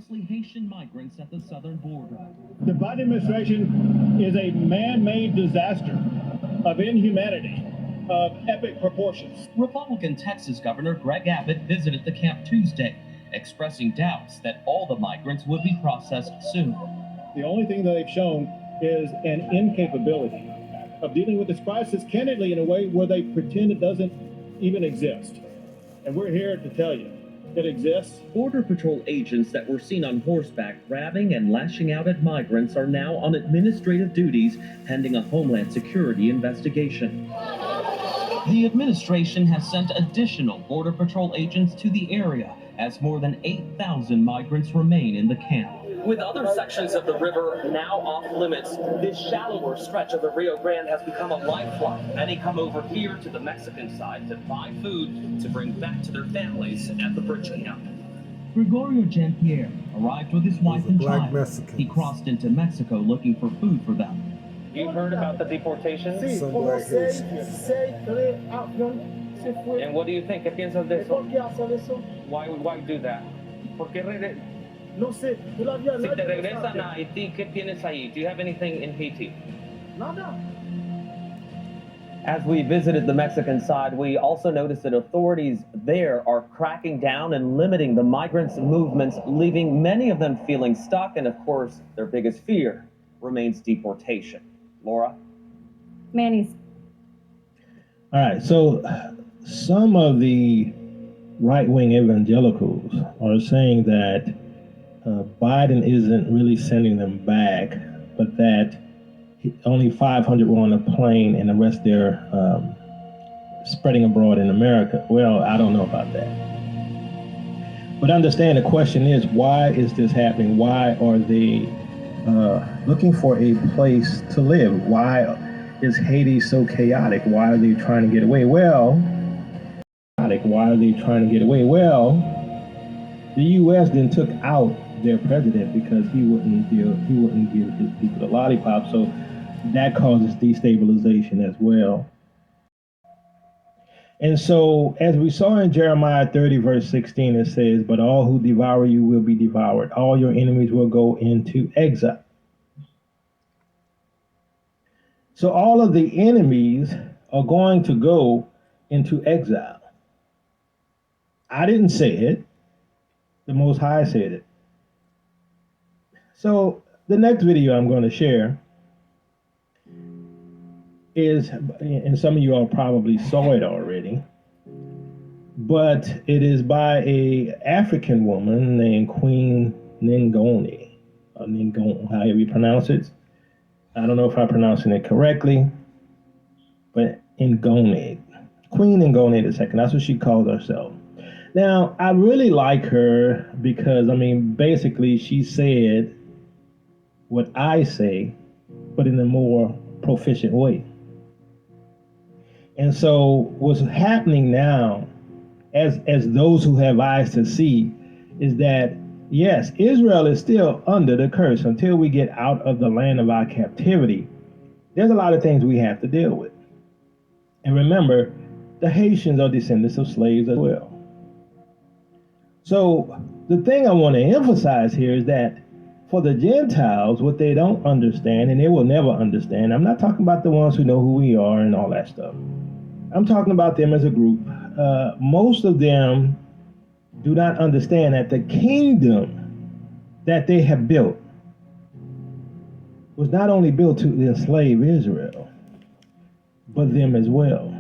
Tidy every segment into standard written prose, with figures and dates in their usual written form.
mostly Haitian migrants at the southern border. The Biden administration is a man-made disaster of inhumanity, of epic proportions. Republican Texas Governor Greg Abbott visited the camp Tuesday, expressing doubts that all the migrants would be processed soon. The only thing that they've shown is an incapability of dealing with this crisis candidly in a way where they pretend it doesn't even exist. And we're here to tell you it exists. Border Patrol agents that were seen on horseback grabbing and lashing out at migrants are now on administrative duties pending a Homeland Security investigation. The administration has sent additional Border Patrol agents to the area as more than 8,000 migrants remain in the camp. With other sections of the river now off limits, this shallower stretch of the Rio Grande has become a lifeline. Many come over here to the Mexican side to buy food to bring back to their families at the bridge camp. Gregorio Jean-Pierre arrived with his wife and child. He crossed into Mexico looking for food for them. You've heard about the deportation? Some black Haitians. And what do you think? ¿Qué piensas de eso? Why do that? ¿Por qué No sé, todavía Si te regresan a Haití, ¿qué tienes ahí? Do you have anything in Haiti? Nada. As we visited the Mexican side, we also noticed that authorities there are cracking down and limiting the migrants' movements, leaving many of them feeling stuck. And of course, their biggest fear remains deportation. Laura? Manny's. All right, so some of the right-wing evangelicals are saying that Biden isn't really sending them back, but that only 500 were on a plane and the rest they're spreading abroad in America. Well, I don't know about that. But understand the question is, why is this happening? Why are they looking for a place to live? Why is Haiti so chaotic? Why are they trying to get away? Well, the U.S. then took out their president because he wouldn't give his people the lollipop. So that causes destabilization as well. And so, as we saw in Jeremiah 30, verse 16, it says, "But all who devour you will be devoured. All your enemies will go into exile." So all of the enemies are going to go into exile. I didn't say it. The Most High said it. So the next video I'm going to share is, and some of you all probably saw it already, but it is by a African woman named Queen Ngoni, or Ngoni, however you pronounce it. I don't know if I'm pronouncing it correctly, but Ngoni, Queen Ngoni II. That's what she calls herself. Now, I really like her because, basically she said what I say, but in a more proficient way. And so what's happening now, as those who have eyes to see, is that, yes, Israel is still under the curse until we get out of the land of our captivity. There's a lot of things we have to deal with. And remember, the Haitians are descendants of slaves as well. So the thing I want to emphasize here is that for the Gentiles, what they don't understand, and they will never understand, I'm not talking about the ones who know who we are and all that stuff. I'm talking about them as a group. Most of them do not understand that the kingdom that they have built was not only built to enslave Israel, but them as well.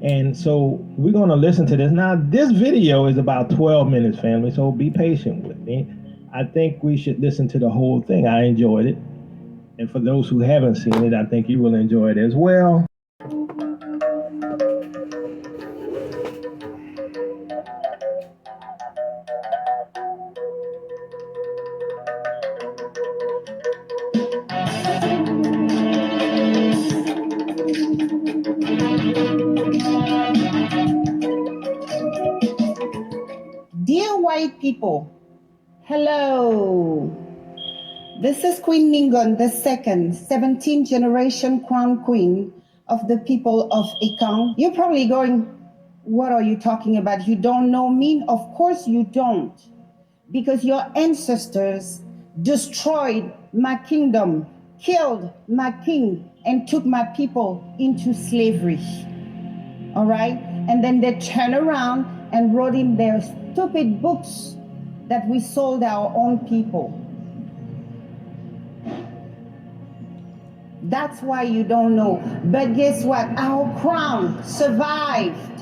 And so we're going to listen to this. Now, this video is about 12 minutes, family, so be patient with me. I think we should listen to the whole thing. I enjoyed it. And for those who haven't seen it, I think you will enjoy it as well. Dear white people, hello. This is Queen Ningon II, 17th generation crown queen of the people of Ekong. You're probably going, what are you talking about? You don't know me? Of course you don't. because your ancestors destroyed my kingdom, killed my king, and took my people into slavery. All right? And then they turned around and wrote in their stupid books that we sold our own people. That's why you don't know. But guess what? Our crown survived.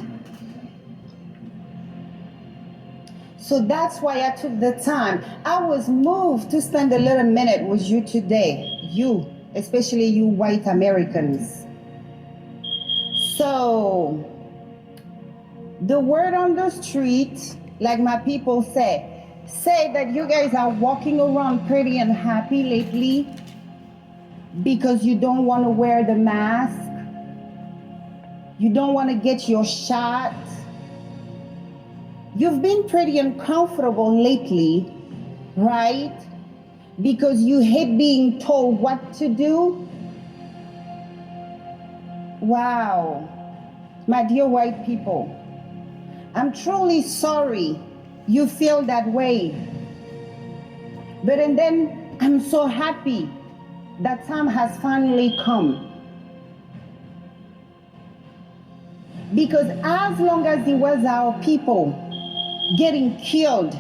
So that's why I took the time. I was moved to spend a little minute with you today. You, especially you white Americans. So, the word on the street, like my people say that you guys are walking around pretty unhappy lately because you don't want to wear the mask. You don't want to get your shot. You've been pretty uncomfortable lately, right? Because you hate being told what to do. Wow. My dear white people, I'm truly sorry you feel that way. But and then I'm so happy that time has finally come. Because as long as it was our people getting killed,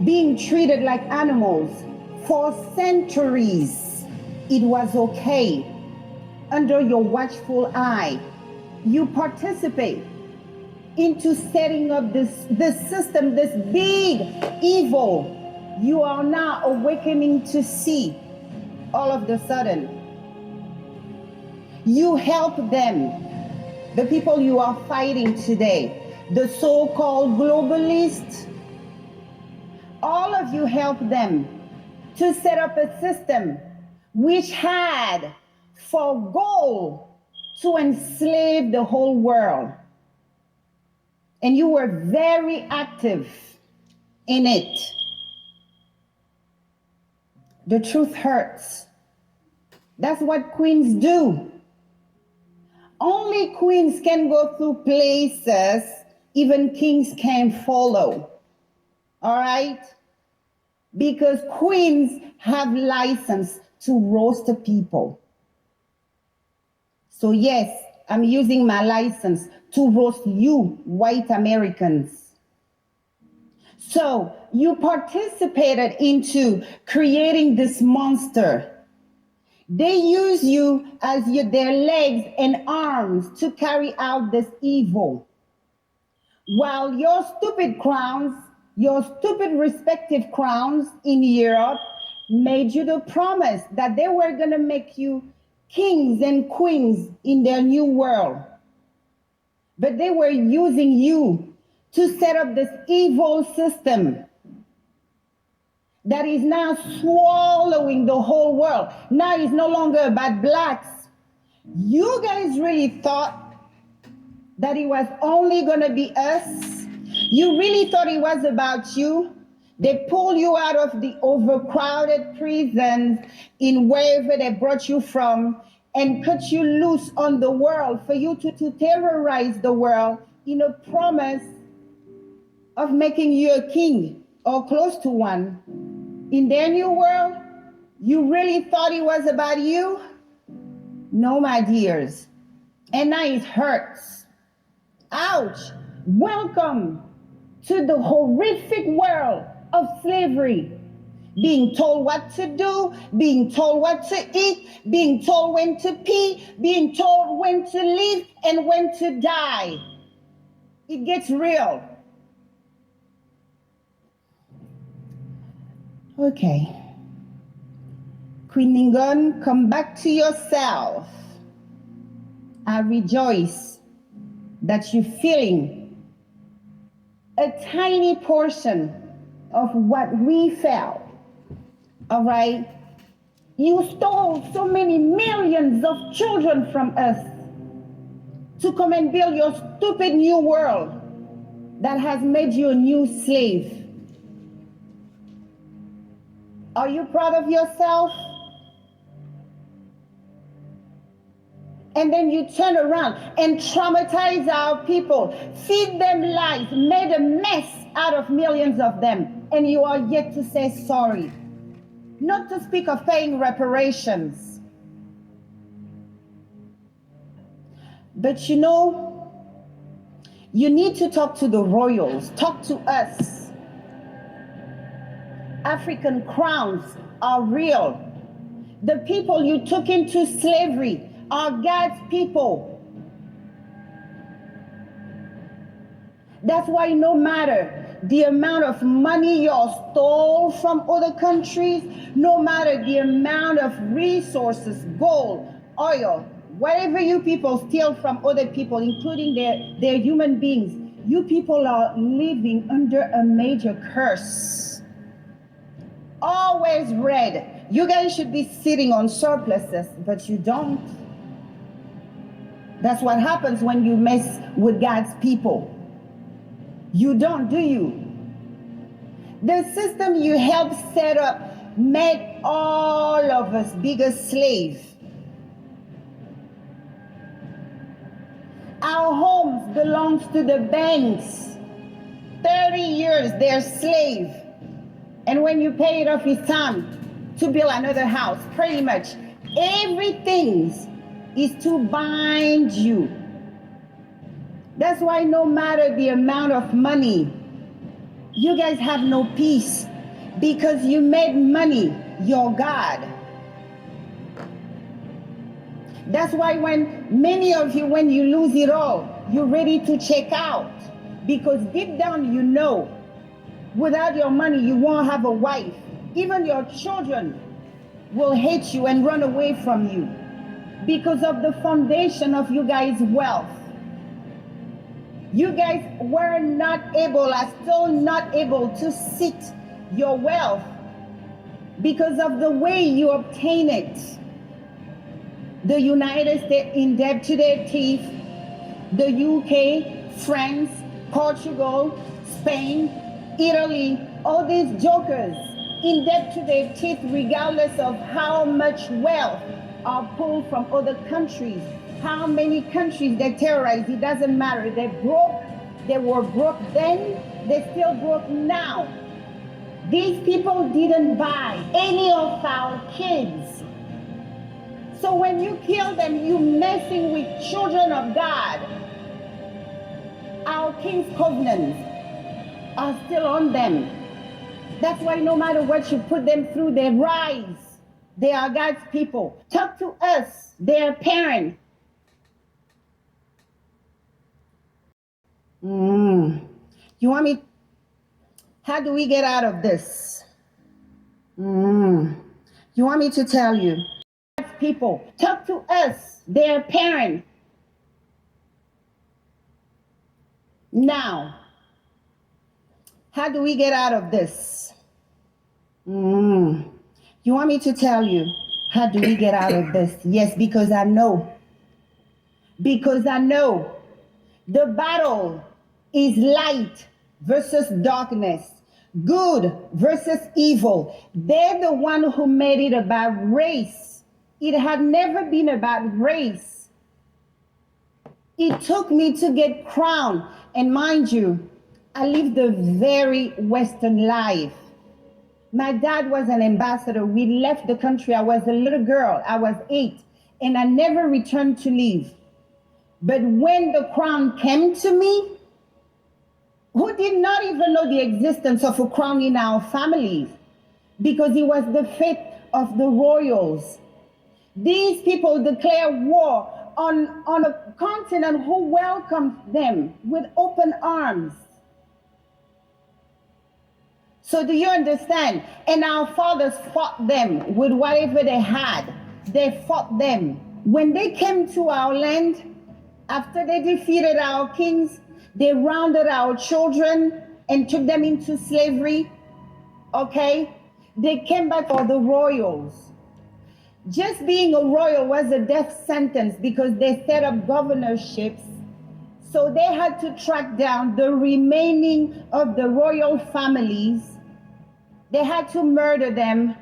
being treated like animals for centuries, it was okay. Under your watchful eye, you participate into setting up this system, this big evil you are now awakening to see all of the sudden. You help them, the people you are fighting today, the so-called globalists, all of you help them to set up a system which had for goal to enslave the whole world. And you were very active in it. The truth hurts. That's what queens do. Only queens can go through places even kings can't follow. All right? Because queens have license to roast the people. So yes, I'm using my license to roast you, white Americans. So you participated into creating this monster. They use you as their legs and arms to carry out this evil. While your stupid crowns, your stupid respective crowns in Europe made you the promise that they were going to make you kings and queens in their new world. But they were using you to set up this evil system that is now swallowing the whole world. Now it's no longer about blacks. You guys really thought that it was only going to be us? You really thought it was about you? They pull you out of the overcrowded prisons in wherever they brought you from and cut you loose on the world for you to terrorize the world in a promise of making you a king or close to one. In their new world, you really thought it was about you? No, my dears. And now it hurts. Ouch. Welcome to the horrific world of slavery. Being told what to do, being told what to eat, being told when to pee, being told when to live and when to die. It gets real. Okay. Queen Ningon, come back to yourself. I rejoice that you're feeling a tiny portion of what we felt. All right? You stole so many millions of children from us to come and build your stupid new world that has made you a new slave. Are you proud of yourself? And then you turn around and traumatize our people, feed them lies, made a mess out of millions of them. and you are yet to say sorry. Not to speak of paying reparations. But you know, you need to talk to the royals, talk to us. African crowns are real. The people you took into slavery are God's people. That's why no matter the amount of money you stole from other countries, no matter the amount of resources, gold, oil, whatever you people steal from other people, including their human beings, you people are living under a major curse. Always read, you guys should be sitting on surpluses, but you don't. That's what happens when you mess with God's people. You don't, do you? The system you helped set up made all of us bigger slaves. Our homes belong to the banks. 30 years they're slave. And when you pay it off, it's time to build another house. Pretty much everything is to bind you. That's why no matter the amount of money, you guys have no peace because you made money your God. That's why when many of you, when you lose it all, you're ready to check out because deep down you know without your money you won't have a wife. Even your children will hate you and run away from you because of the foundation of you guys' wealth. You guys were not able, are still not able to sit your wealth because of the way you obtain it. The United States indebted to their teeth, the UK, France, Portugal, Spain, Italy, all these jokers indebted to their teeth regardless of how much wealth are pulled from other countries. How many countries they terrorize, it doesn't matter. They broke, they were broke then, they're still broke now. These people didn't buy any of our kids. So when you kill them, you're messing with children of God. Our king's covenants are still on them. That's why no matter what you put them through, they rise. They are God's people. Talk to us, their parents. You want me? How do we get out of this? You want me to tell you? People, talk to us, their parents. Now, how do we get out of this? You want me to tell you? How do we get out of this? Yes, because I know. Because I know. The battle is light versus darkness, good versus evil. They're the one who made it about race. It had never been about race. It took me to get crowned. And mind you, I lived a very Western life. My dad was an ambassador. We left the country. I was a little girl. I was 8, and I never returned to live. But when the crown came to me, who did not even know the existence of a crown in our families, because it was the fate of the royals. These people declare war on a continent who welcomed them with open arms. So do you understand? And our fathers fought them with whatever they had. They fought them. When they came to our land, after they defeated our kings, they rounded our children and took them into slavery. Okay? They came back for the royals. Just being a royal was a death sentence because they set up governorships. So they had to track down the remaining of the royal families. They had to murder them,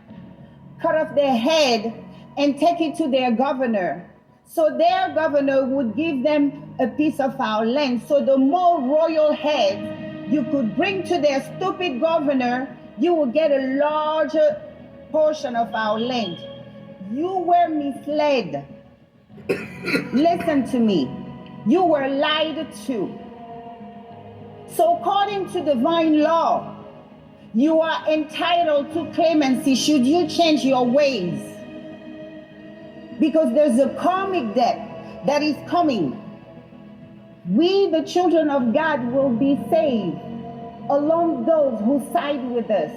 cut off their head, and take it to their governor. So their governor would give them a piece of our land. So the more royal heads, you could bring to their stupid governor, you will get a larger portion of our land. You were misled. Listen to me. You were lied to. So according to divine law, you are entitled to clemency should you change your ways. Because there's a karmic debt that is coming. We, the children of God, will be saved along those who side with us.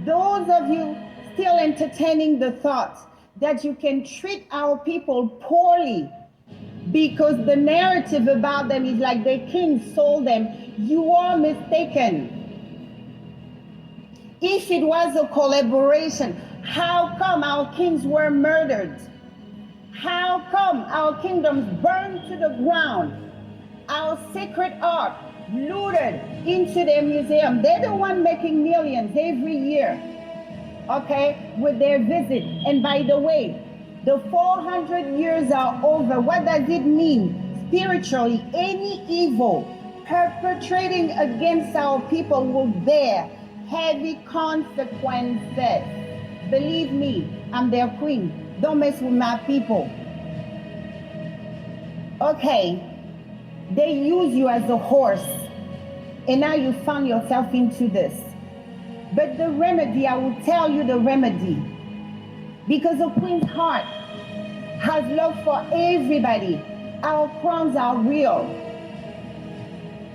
Those of you still entertaining the thought that you can treat our people poorly because the narrative about them is like their king sold them, you are mistaken. If it was a collaboration, how come our kings were murdered? How come our kingdoms burned to the ground? Our sacred art looted into their museum. They're the one making millions every year, okay, with their visit. And by the way, the 400 years are over. What does it mean? Spiritually, any evil perpetrating against our people will bear heavy consequences. Believe me, I'm their queen. Don't mess with my people. Okay, they use you as a horse, and now you found yourself into this. But the remedy, I will tell you the remedy. Because a queen's heart has love for everybody. Our crowns are real.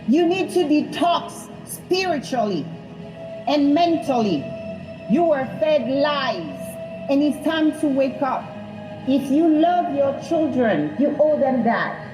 You need to detox spiritually and mentally. You were fed lies, and it's time to wake up. If you love your children, you owe them that.